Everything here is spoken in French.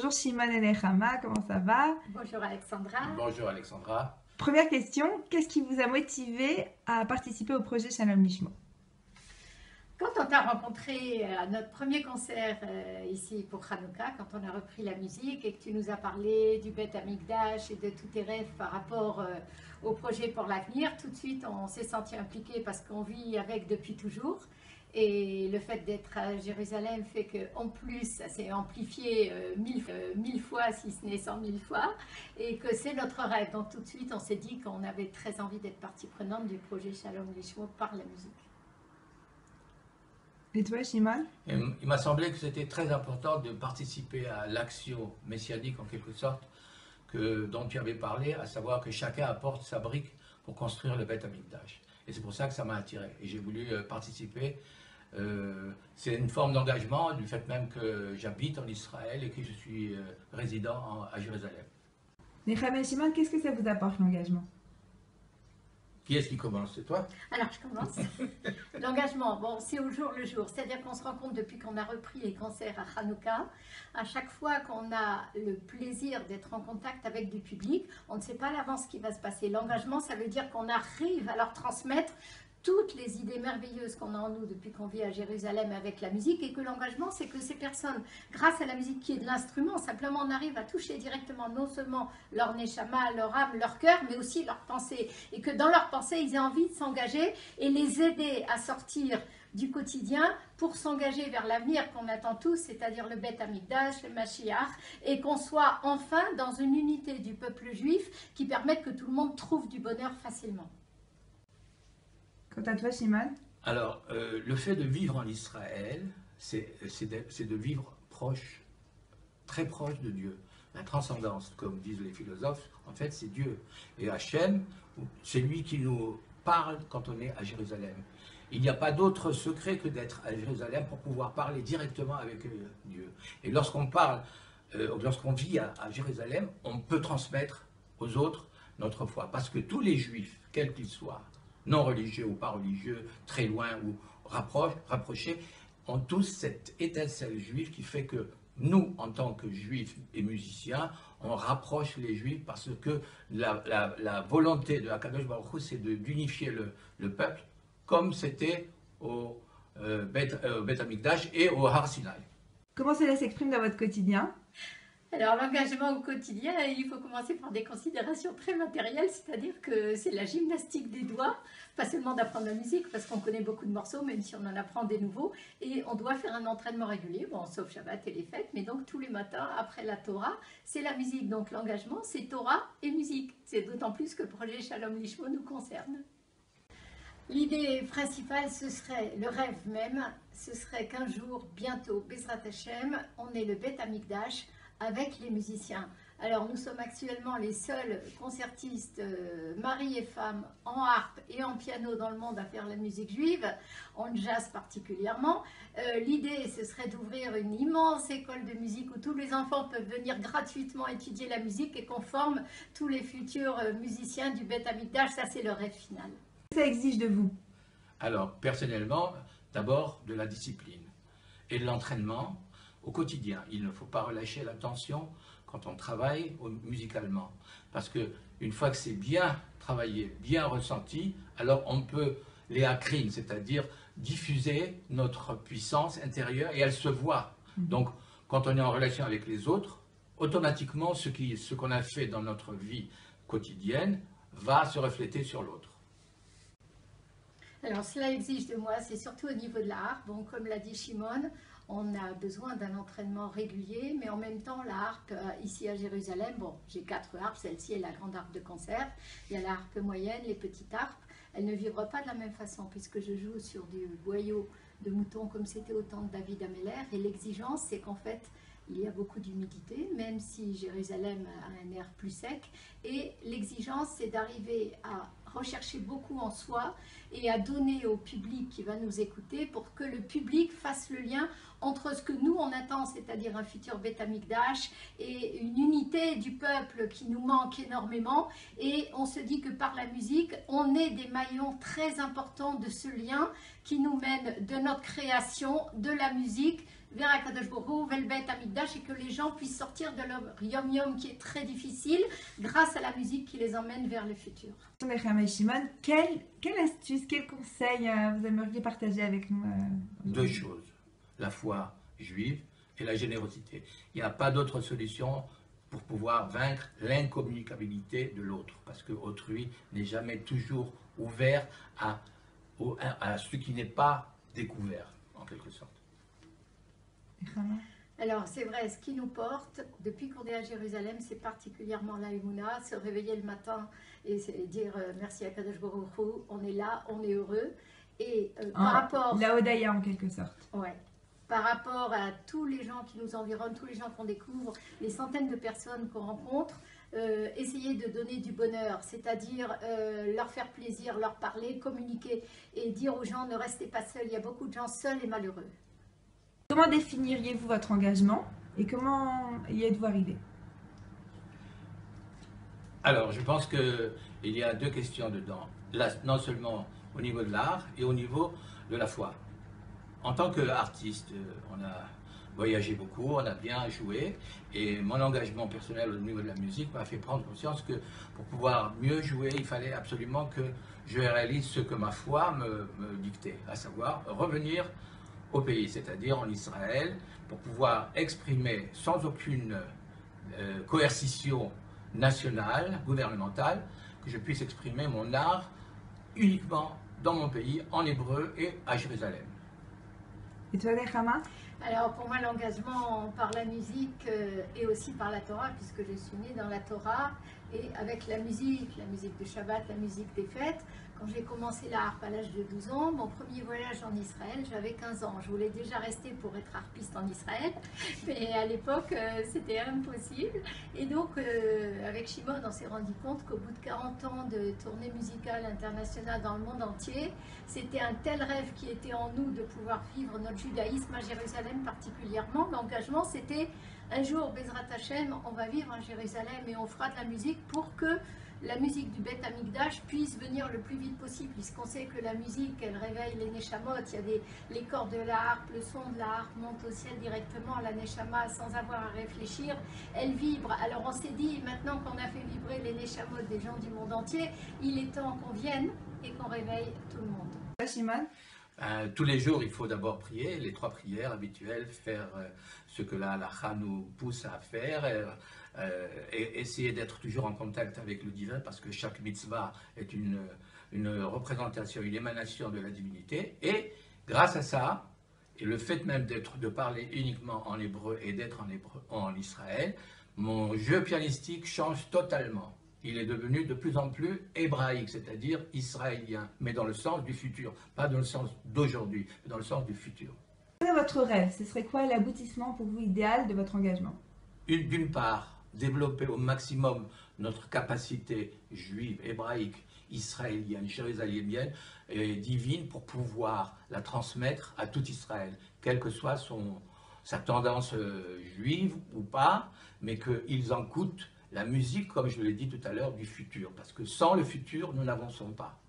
Bonjour Shimon et Nechama, comment ça va? Bonjour Alexandra. Bonjour Alexandra. Première question, qu'est-ce qui vous a motivé à participer au projet Shalom Lishmo? Quand on t'a rencontré à notre premier concert ici pour Hanouka, quand on a repris la musique et que tu nous as parlé du Beth Amikdash et de tous tes rêves par rapport au projet pour l'avenir, tout de suite on s'est senti impliqué parce qu'on vit avec depuis toujours. Et le fait d'être à Jérusalem fait qu'en plus, ça s'est amplifié mille fois, si ce n'est 100 000 fois, et que c'est notre rêve. Donc tout de suite, on s'est dit qu'on avait très envie d'être partie prenante du projet Shalom Lishmo par la musique. Et toi Shimon? Il m'a semblé que c'était très important de participer à l'action messianique en quelque sorte dont tu avais parlé, à savoir que chacun apporte sa brique pour construire le Beth Amikdash. Et c'est pour ça que ça m'a attiré. Et j'ai voulu participer. C'est une forme d'engagement du fait même que j'habite en Israël et que je suis résident à Jérusalem. Nechama et Shimon, qu'est-ce que ça vous apporte l'engagement? Qui est-ce qui commence? C'est toi? Alors, je commence. L'engagement, bon, c'est au jour le jour. C'est-à-dire qu'on se rend compte depuis qu'on a repris les concerts à Hanouka, à chaque fois qu'on a le plaisir d'être en contact avec du public, on ne sait pas à l'avance ce qui va se passer. L'engagement, ça veut dire qu'on arrive à leur transmettre toutes les idées merveilleuses qu'on a en nous depuis qu'on vit à Jérusalem avec la musique, et que l'engagement, c'est que ces personnes, grâce à la musique qui est de l'instrument, simplement on arrive à toucher directement non seulement leur neshama, leur âme, leur cœur, mais aussi leur pensée, et que dans leur pensée, ils aient envie de s'engager et les aider à sortir du quotidien pour s'engager vers l'avenir qu'on attend tous, c'est-à-dire le Beth Amikdash, le Mashiach, et qu'on soit enfin dans une unité du peuple juif qui permette que tout le monde trouve du bonheur facilement. Quant à toi Shimon? Alors, le fait de vivre en Israël, c'est de vivre proche, très proche de Dieu. La transcendance, comme disent les philosophes, en fait, c'est Dieu. Et Hachem, c'est lui qui nous parle quand on est à Jérusalem. Il n'y a pas d'autre secret que d'être à Jérusalem pour pouvoir parler directement avec Dieu. Et lorsqu'on parle, lorsqu'on vit à Jérusalem, on peut transmettre aux autres notre foi. Parce que tous les Juifs, quels qu'ils soient, non religieux ou pas religieux, très loin ou rapprochés, ont tous cette étincelle juive qui fait que nous, en tant que juifs et musiciens, on rapproche les juifs parce que la volonté de Akadosh Baruch Hu, c'est d'unifier le peuple, comme c'était au Beth Amikdash et au Har Sinai. Comment cela s'exprime dans votre quotidien? Alors l'engagement au quotidien, il faut commencer par des considérations très matérielles, c'est-à-dire que c'est la gymnastique des doigts, pas seulement d'apprendre la musique, parce qu'on connaît beaucoup de morceaux, même si on en apprend des nouveaux, et on doit faire un entraînement régulier, bon, sauf Shabbat et les fêtes, mais donc tous les matins, après la Torah, c'est la musique. Donc l'engagement, c'est Torah et musique. C'est d'autant plus que le projet Shalom Lishmo nous concerne. L'idée principale, ce serait, le rêve même, ce serait qu'un jour, bientôt, Bezrat Hashem, on ait le Beth Amikdash, avec les musiciens. Alors nous sommes actuellement les seuls concertistes, mari et femme, en harpe et en piano dans le monde à faire la musique juive, en jazz particulièrement. L'idée, ce serait d'ouvrir une immense école de musique où tous les enfants peuvent venir gratuitement étudier la musique et qu'on forme tous les futurs musiciens du Beth Amikdash. Ça, c'est le rêve final. Ça exige de vous? Alors, personnellement, d'abord de la discipline et de l'entraînement au quotidien. Il ne faut pas relâcher l'attention quand on travaille musicalement. Parce qu'une fois que c'est bien travaillé, bien ressenti, alors on peut les hakrines, c'est-à-dire diffuser notre puissance intérieure et elle se voit. Donc, quand on est en relation avec les autres, automatiquement, ce qu'on a fait dans notre vie quotidienne va se refléter sur l'autre. Alors, cela exige de moi, c'est surtout au niveau de la harpe. Bon, comme l'a dit Shimon, on a besoin d'un entraînement régulier, mais en même temps, la harpe, ici à Jérusalem, bon, j'ai 4 harpes, celle-ci est la grande harpe de concert, il y a la harpe moyenne, les petites harpes, elles ne vibrent pas de la même façon, puisque je joue sur du boyau de mouton comme c'était au temps de David Ameller, et l'exigence, c'est qu'en fait, il y a beaucoup d'humidité, même si Jérusalem a un air plus sec, et l'exigence, c'est d'arriver à rechercher beaucoup en soi et à donner au public qui va nous écouter pour que le public fasse le lien entre ce que nous on attend, c'est-à-dire un futur Beth Amikdash et une unité du peuple qui nous manque énormément, et on se dit que par la musique on est des maillons très importants de ce lien qui nous mène de notre création, de la musique vers Akadosh Baruch Hu, vers le Beth Amikdash, et que les gens puissent sortir de leur yom-yom qui est très difficile grâce à la musique qui les emmène vers le futur. Nechama et Shimon, quelle astuce, quel conseil vous aimeriez partager avec nous Deux choses, la foi juive et la générosité. Il n'y a pas d'autre solution pour pouvoir vaincre l'incommunicabilité de l'autre, parce que autrui n'est jamais toujours ouvert à ce qui n'est pas découvert, en quelque sorte. Alors c'est vrai, ce qui nous porte, depuis qu'on est à Jérusalem, c'est particulièrement la Emouna, se réveiller le matin et dire merci à Kadosh Baruch Hu, on est là, on est heureux. Et par rapport... La Odaya en quelque sorte. Ouais. Par rapport à tous les gens qui nous environnent, tous les gens qu'on découvre, les centaines de personnes qu'on rencontre, essayer de donner du bonheur, c'est-à-dire leur faire plaisir, leur parler, communiquer et dire aux gens ne restez pas seuls, il y a beaucoup de gens seuls et malheureux. Comment définiriez-vous votre engagement et comment y êtes-vous arrivé? Alors, je pense qu'il y a deux questions dedans. Là, non seulement au niveau de l'art et au niveau de la foi. En tant qu'artiste, on a voyagé beaucoup, on a bien joué, et mon engagement personnel au niveau de la musique m'a fait prendre conscience que pour pouvoir mieux jouer, il fallait absolument que je réalise ce que ma foi me dictait, à savoir revenir au pays, c'est-à-dire en Israël, pour pouvoir exprimer sans aucune coercition nationale, gouvernementale, que je puisse exprimer mon art uniquement dans mon pays, en hébreu et à Jérusalem. Et toi, Nechama? Alors pour moi l'engagement par la musique et aussi par la Torah, puisque je suis née dans la Torah, et avec la musique de Shabbat, la musique des fêtes. Quand j'ai commencé la harpe à l'âge de 12 ans, mon premier voyage en Israël, j'avais 15 ans. Je voulais déjà rester pour être harpiste en Israël, mais à l'époque, c'était impossible. Et donc, avec Shimon, on s'est rendu compte qu'au bout de 40 ans de tournée musicale internationale dans le monde entier, c'était un tel rêve qui était en nous de pouvoir vivre notre judaïsme à Jérusalem particulièrement. L'engagement, c'était un jour, Bezrat Hashem, on va vivre à Jérusalem et on fera de la musique pour que la musique du Beth Amikdash puisse venir le plus vite possible, puisqu'on sait que la musique, elle réveille les Neshamot, il y a les cordes de la harpe, le son de la harpe monte au ciel directement à la Neshama sans avoir à réfléchir, elle vibre. Alors on s'est dit, maintenant qu'on a fait vibrer les Neshamot des gens du monde entier, il est temps qu'on vienne et qu'on réveille tout le monde. Shimon? Tous les jours, il faut d'abord prier, les 3 prières habituelles, faire ce que la halakha nous pousse à faire, et essayer d'être toujours en contact avec le divin, parce que chaque mitzvah est une représentation, une émanation de la divinité, et grâce à ça, et le fait même de parler uniquement en hébreu et d'être en Israël, mon jeu pianistique change totalement. Il est devenu de plus en plus hébraïque, c'est-à-dire israélien, mais dans le sens du futur, pas dans le sens d'aujourd'hui, mais dans le sens du futur. Quel est votre rêve? Ce serait quoi l'aboutissement pour vous idéal de votre engagement? D'une part, développer au maximum notre capacité juive, hébraïque, israélienne, jérusalémienne et divine pour pouvoir la transmettre à tout Israël, quelle que soit sa tendance juive ou pas, mais qu'ils en coûtent la musique, comme je l'ai dit tout à l'heure, du futur. Parce que sans le futur, nous n'avançons pas.